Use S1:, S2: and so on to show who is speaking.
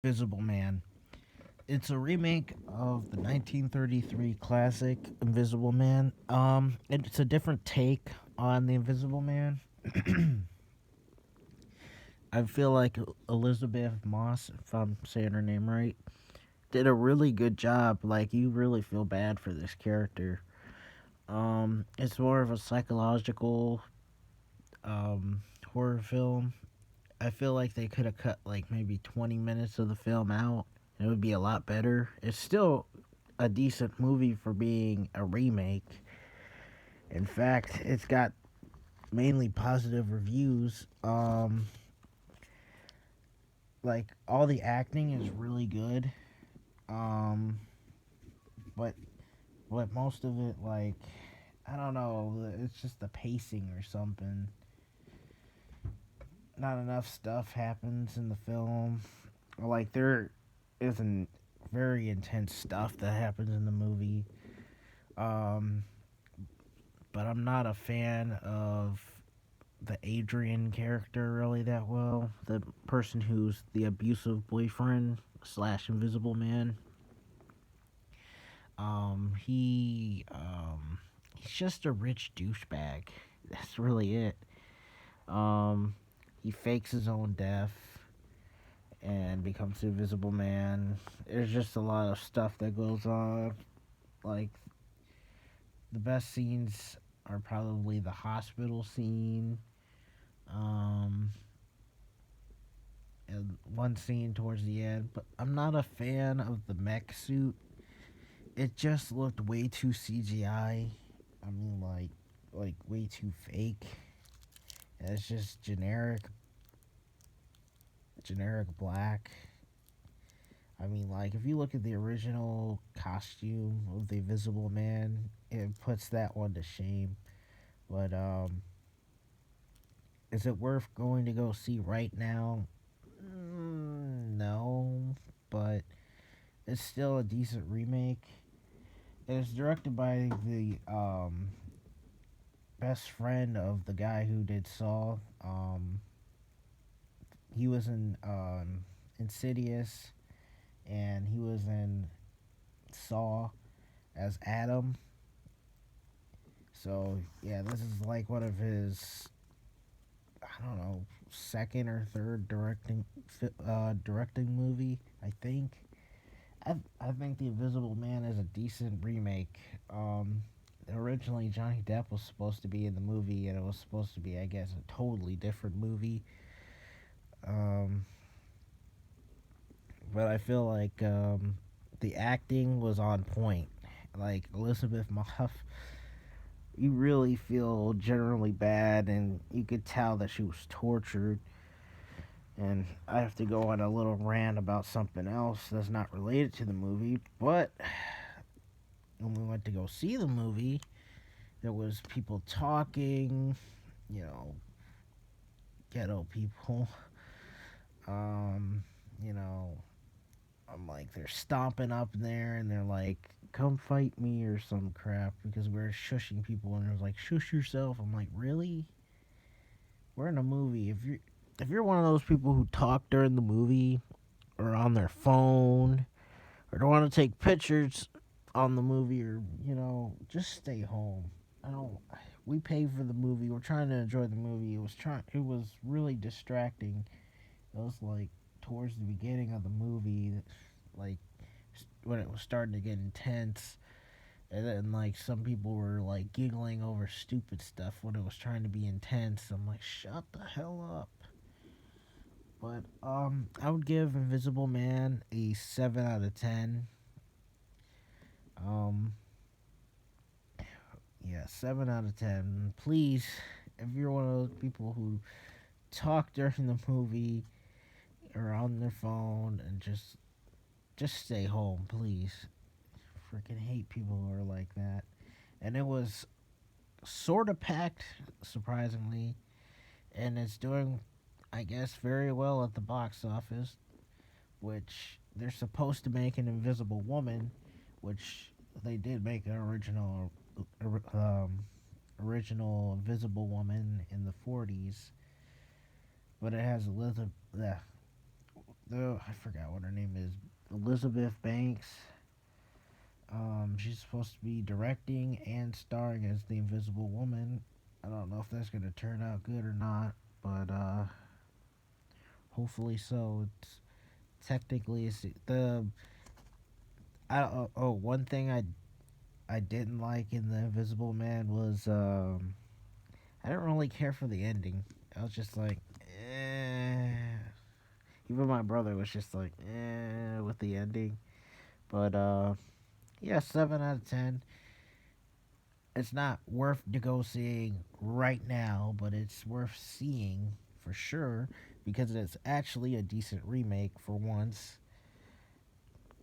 S1: Invisible Man. It's a remake of the 1933 classic Invisible Man. It's a different take on the Invisible Man. I feel like Elizabeth Moss, if I'm saying her name right, did a really good job. Like you really feel bad for this character. It's more of a psychological um horror film. I feel like they could have cut like maybe 20 minutes of the film out. It would be a lot better. It's still a decent movie for being a remake. In fact, it's got mainly positive reviews. Like all the acting is really good. Um, but most of it, like I don't know, it's just the pacing or something. Not enough stuff happens in the film. Like there isn't very intense stuff that happens in the movie. Um, but I'm not a fan of the Adrian character really that well. The person who's the abusive boyfriend slash Invisible Man. He's just a rich douchebag. That's really it. Um, he fakes his own death and becomes the Invisible Man. There's just a lot of stuff that goes on. Like the best scenes are probably the hospital scene. Um, and one scene towards the end, but I'm not a fan of the mech suit. It just looked way too CGI. I mean, like way too fake. It's just generic black. I mean, like if you look at the original costume of the Invisible Man, it puts that one to shame. But is it worth going to go see right now? No, but it's still a decent remake. It's directed by the best friend of the guy who did Saw. He was in Insidious, and he was in Saw as Adam. So yeah, this is like one of his, I don't know, second or third directing movie. I think. I think The Invisible Man is a decent remake. Originally Johnny Depp was supposed to be in the movie, and it was supposed to be, I guess, a totally different movie. Um, but I feel like the acting was on point. Like Elizabeth Moss, you really feel generally bad, and you could tell that she was tortured. And I have to go on a little rant about something else that's not related to the movie. But when we went to go see the movie, there was people talking, you know, ghetto people. Um, you know, I'm like they're stomping up there and they're like, "Come fight me" or some crap because we're shushing people and it was like, "Shush yourself." I'm like, really? We're in a movie. If you're one of those people who talk during the movie or on their phone or don't want to take pictures on the movie or just stay home. I don't. We paid for the movie. We're trying to enjoy the movie. It was really distracting. It was like towards the beginning of the movie, like when it was starting to get intense, and then like some people were like giggling over stupid stuff when it was trying to be intense. I'm like, shut the hell up. But I would give Invisible Man a 7 out of 10. Um, yeah, 7 out of 10. Please, if you're one of those people who talk during the movie or on their phone and just stay home, please. Freaking hate people who are like that. And it was sort of packed, surprisingly, and it's doing, I guess, very well at the box office. Which they're supposed to make an Invisible Woman, which they did make an original Invisible Woman in the 40s, but it has I forgot what her name is. Elizabeth Banks. She's supposed to be directing and starring as the Invisible Woman. I don't know if that's gonna turn out good or not, but hopefully so. It's technically it's the one thing I didn't like in the Invisible Man was I didn't really care for the ending. I was just like, eh. Even my brother was just like, with the ending. But yeah, 7 out of 10. It's not worth negotiating right now, but it's worth seeing for sure because it's actually a decent remake for once.